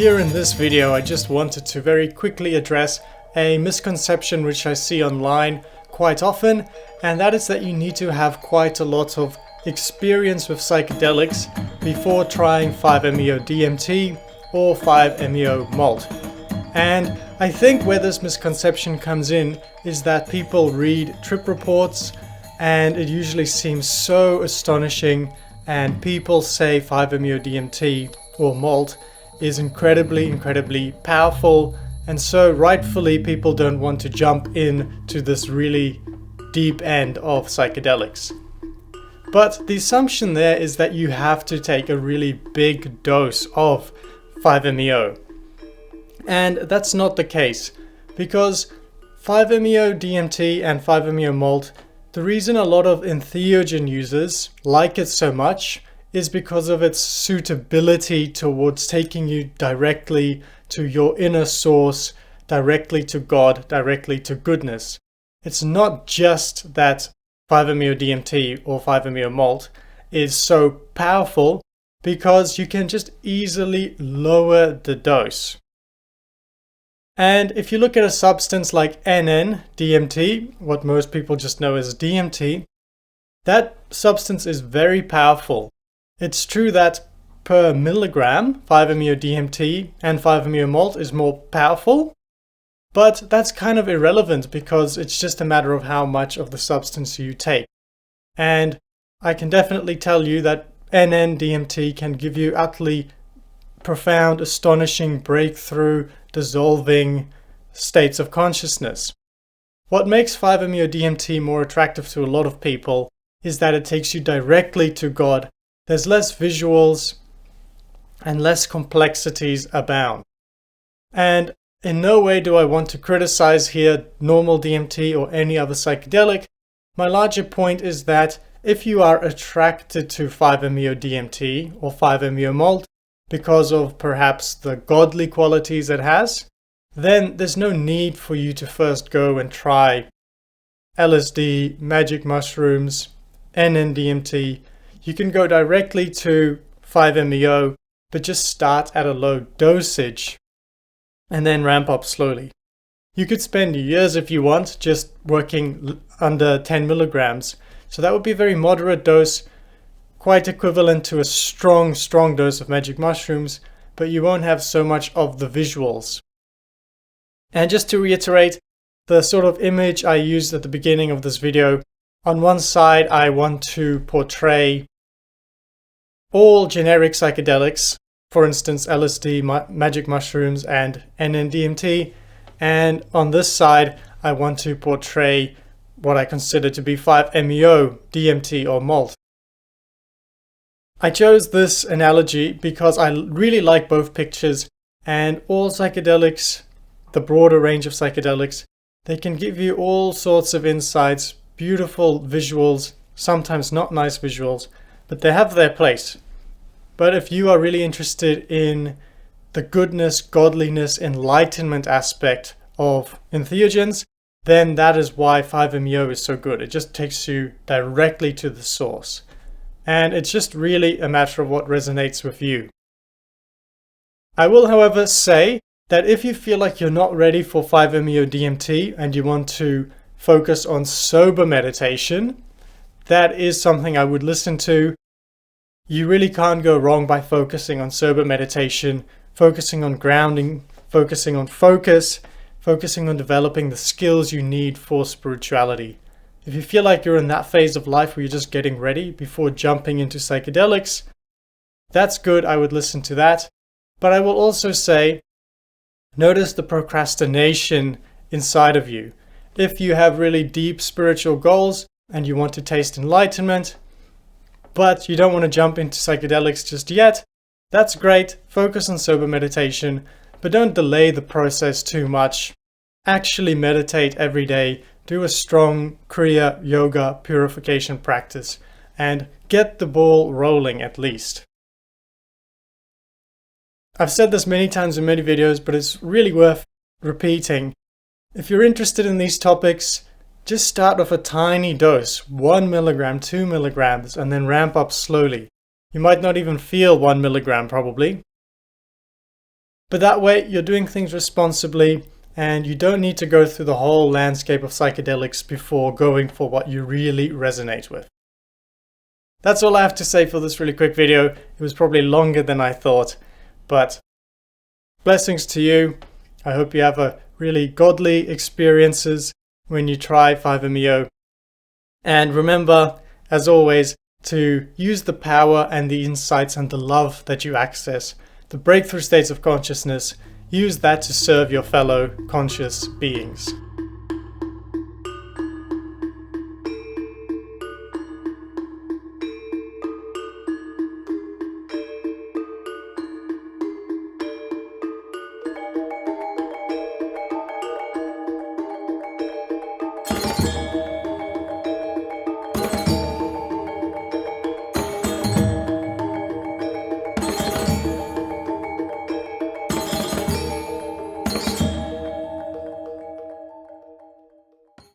Here in this video, I just wanted to very quickly address a misconception which I see online quite often, and that is that you need to have quite a lot of experience with psychedelics before trying 5-MeO DMT or 5-MeO MALT. And I think where this misconception comes in is that people read trip reports and it usually seems so astonishing, and people say 5-MeO DMT or MALT is incredibly powerful, and so rightfully people don't want to jump into this really deep end of psychedelics. But the assumption there is that you have to take a really big dose of 5-MeO. And that's not the case, because 5-MeO DMT and 5-MeO MALT, the reason a lot of entheogen users like it so much is because of its suitability towards taking you directly to your inner source, directly to God, directly to goodness. It's not just that 5-MeO DMT or 5-MeO MALT is so powerful, because you can just easily lower the dose. And if you look at a substance like NN-DMT, what most people just know as DMT, that substance is very powerful. It's true that per milligram, 5-MeO DMT and 5-MeO MALT is more powerful, but that's kind of irrelevant because it's just a matter of how much of the substance you take. And I can definitely tell you that NN-DMT can give you utterly profound, astonishing, breakthrough, dissolving states of consciousness. What makes 5-MeO DMT more attractive to a lot of people is that it takes you directly to God. There's less visuals and less complexities abound. And in no way do I want to criticize here normal DMT or any other psychedelic. My larger point is that if you are attracted to 5-MeO DMT or 5-MeO MALT because of perhaps the godly qualities it has, then there's no need for you to first go and try LSD, magic mushrooms, NN-DMT. You can go directly to 5-MeO, but just start at a low dosage and then ramp up slowly. You could spend years if you want just working under 10 milligrams. So that would be a very moderate dose, quite equivalent to a strong dose of magic mushrooms, but you won't have so much of the visuals. And just to reiterate, the sort of image I used at the beginning of this video, on one side I want to portray all generic psychedelics, for instance LSD, magic mushrooms and NN-DMT, and on this side I want to portray what I consider to be 5-MeO DMT or MALT. I chose this analogy because I really like both pictures, and all psychedelics, the broader range of psychedelics, they can give you all sorts of insights, beautiful visuals, sometimes not nice visuals, but they have their place. But if you are really interested in the goodness, godliness, enlightenment aspect of entheogens, then that is why 5-MeO is so good. It just takes you directly to the source. And it's just really a matter of what resonates with you. I will, however, say that if you feel like you're not ready for 5-MeO DMT and you want to focus on sober meditation, that is something I would listen to. You really can't go wrong by focusing on sober meditation, focusing on grounding, focusing on focus, focusing on developing the skills you need for spirituality. If you feel like you're in that phase of life where you're just getting ready before jumping into psychedelics, that's good, I would listen to that. But I will also say, notice the procrastination inside of you. If you have really deep spiritual goals and you want to taste enlightenment, but you don't want to jump into psychedelics just yet, that's great. Focus on sober meditation, but don't delay the process too much. Actually meditate every day. Do a strong Kriya Yoga purification practice and get the ball rolling at least. I've said this many times in many videos, but it's really worth repeating. If you're interested in these topics, just start with a tiny dose, 1 milligram, 2 milligrams, and then ramp up slowly. You might not even feel 1 milligram probably. But that way you're doing things responsibly and you don't need to go through the whole landscape of psychedelics before going for what you really resonate with. That's all I have to say for this really quick video. It was probably longer than I thought, but blessings to you. I hope you have a really godly experiences when you try 5-MeO. And remember, as always, to use the power and the insights and the love that you access, the breakthrough states of consciousness, use that to serve your fellow conscious beings.